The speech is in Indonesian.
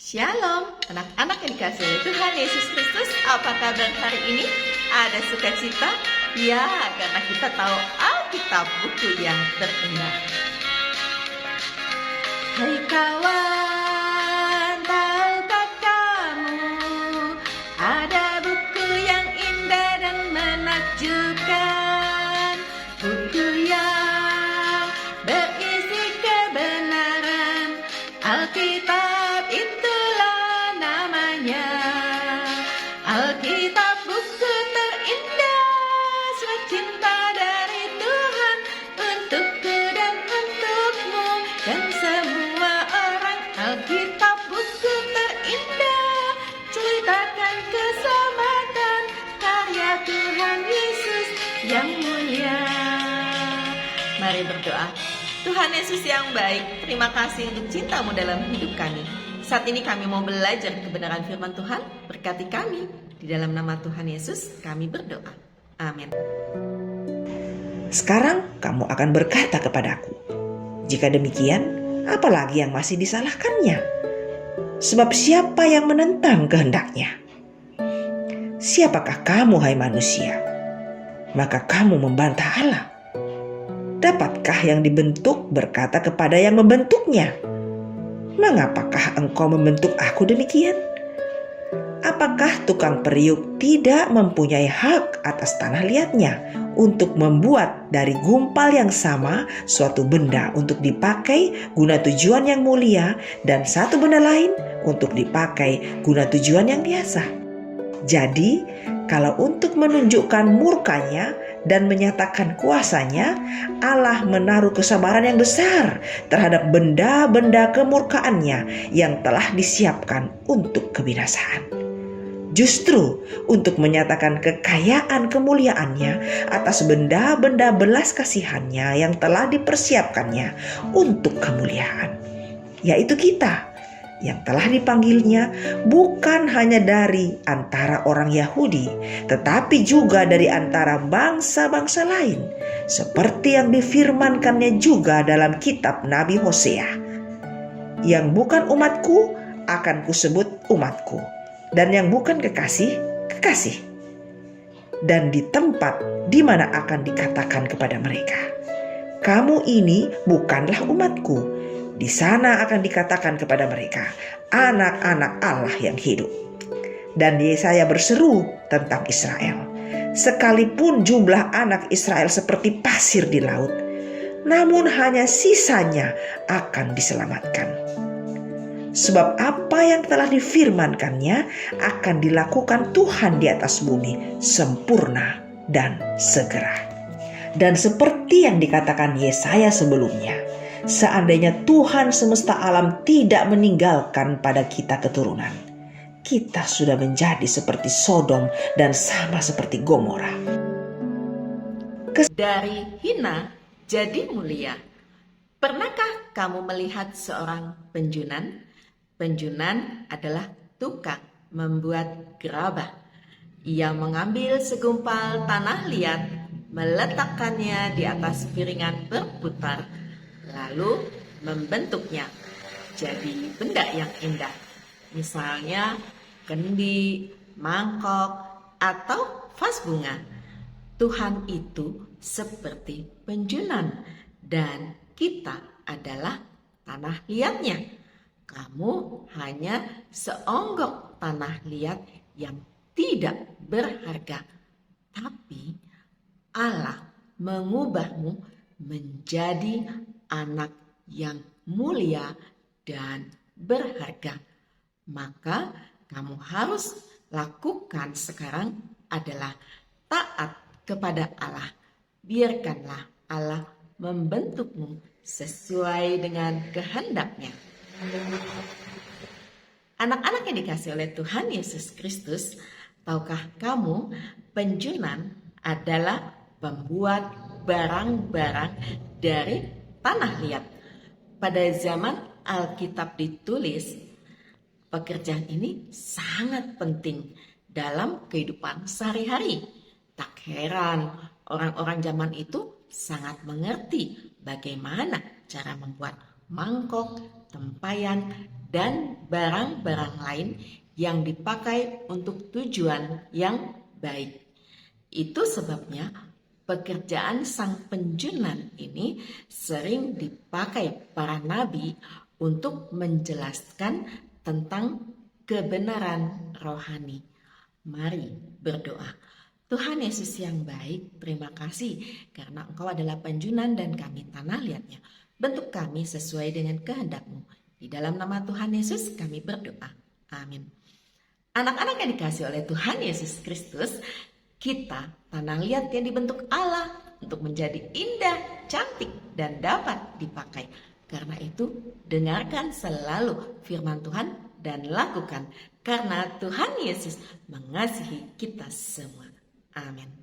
Shalom, anak-anak yang dikasihi oleh Tuhan Yesus Kristus. Apa kabar hari ini? Ada sukacita? Ya, karena kita tahu Alkitab buku yang terindah. Hai kawan, tahukah kamu ada buku yang indah dan menakjubkan, buku yang berisi kebenaran. Alkitab itulah namanya. Alkitab buku terindah, surat cinta dari Tuhan untukku dan untukmu dan semua orang. Alkitab buku terindah, ceritakan keselamatan karya Tuhan Yesus yang mulia. Mari berdoa. Tuhan Yesus yang baik, terima kasih untuk cintamu dalam hidup kami. Saat ini kami mau belajar kebenaran firman Tuhan. Berkati kami. Di dalam nama Tuhan Yesus kami berdoa. Amin. Sekarang kamu akan berkata kepadaku, jika demikian, apalagi yang masih disalahkannya? Sebab siapa yang menentang kehendaknya? Siapakah kamu, hai manusia? Maka kamu membantah Allah. Dapatkah yang dibentuk berkata kepada yang membentuknya, mengapakah engkau membentuk aku demikian? Apakah tukang periuk tidak mempunyai hak atas tanah liatnya untuk membuat dari gumpal yang sama suatu benda untuk dipakai guna tujuan yang mulia dan satu benda lain untuk dipakai guna tujuan yang biasa? Jadi, kalau untuk menunjukkan murkanya dan menyatakan kuasanya, Allah menaruh kesabaran yang besar terhadap benda-benda kemurkaannya yang telah disiapkan untuk kebinasaan. Justru untuk menyatakan kekayaan kemuliaannya atas benda-benda belas kasihannya yang telah dipersiapkannya untuk kemuliaan, yaitu kita yang telah dipanggilnya bukan hanya dari antara orang Yahudi, tetapi juga dari antara bangsa-bangsa lain, seperti yang difirmankannya juga dalam kitab Nabi Hosea. Yang bukan umatku akan kusebut umatku, dan yang bukan kekasih, kekasih. Dan di tempat di mana akan dikatakan kepada mereka, kamu ini bukanlah umatku, di sana akan dikatakan kepada mereka, anak-anak Allah yang hidup. Dan Yesaya berseru tentang Israel, sekalipun jumlah anak Israel seperti pasir di laut, namun hanya sisanya akan diselamatkan. Sebab apa yang telah difirmankannya akan dilakukan Tuhan di atas bumi, sempurna dan segera. Dan seperti yang dikatakan Yesaya sebelumnya, seandainya Tuhan semesta alam tidak meninggalkan pada kita keturunan, kita sudah menjadi seperti Sodom dan sama seperti Gomora. Dari hina jadi mulia. Pernahkah kamu melihat seorang penjunan? Penjunan adalah tukang membuat gerabah. Ia mengambil segumpal tanah liat, meletakkannya di atas piringan berputar, lalu membentuknya jadi benda yang indah. Misalnya kendi, mangkok, atau vas bunga. Tuhan itu seperti penjunan dan kita adalah tanah liatnya. Kamu hanya seonggok tanah liat yang tidak berharga. Tapi Allah mengubahmu menjadi anak yang mulia dan berharga. Maka kamu harus lakukan sekarang adalah taat kepada Allah. Biarkanlah Allah membentukmu sesuai dengan kehendaknya. Anak-anak yang dikasihi oleh Tuhan Yesus Kristus, tahukah kamu penjunan adalah pembuat barang-barang dari tanah liat? Pada zaman Alkitab ditulis, pekerjaan ini sangat penting dalam kehidupan sehari-hari. Tak heran orang-orang zaman itu sangat mengerti bagaimana cara membuat mangkok, tempayan, dan barang-barang lain yang dipakai untuk tujuan yang baik. Itu sebabnya pekerjaan sang penjunan ini sering dipakai para nabi untuk menjelaskan tentang kebenaran rohani. Mari berdoa. Tuhan Yesus yang baik, terima kasih karena Engkau adalah penjunan dan kami tanah liatnya. Bentuk kami sesuai dengan kehendak-Mu. Di dalam nama Tuhan Yesus kami berdoa. Amin. Anak-anak yang dikasih oleh Tuhan Yesus Kristus, kita tanah liat yang dibentuk Allah untuk menjadi indah, cantik, dan dapat dipakai. Karena itu, dengarkan selalu firman Tuhan dan lakukan. Karena Tuhan Yesus mengasihi kita semua. Amin.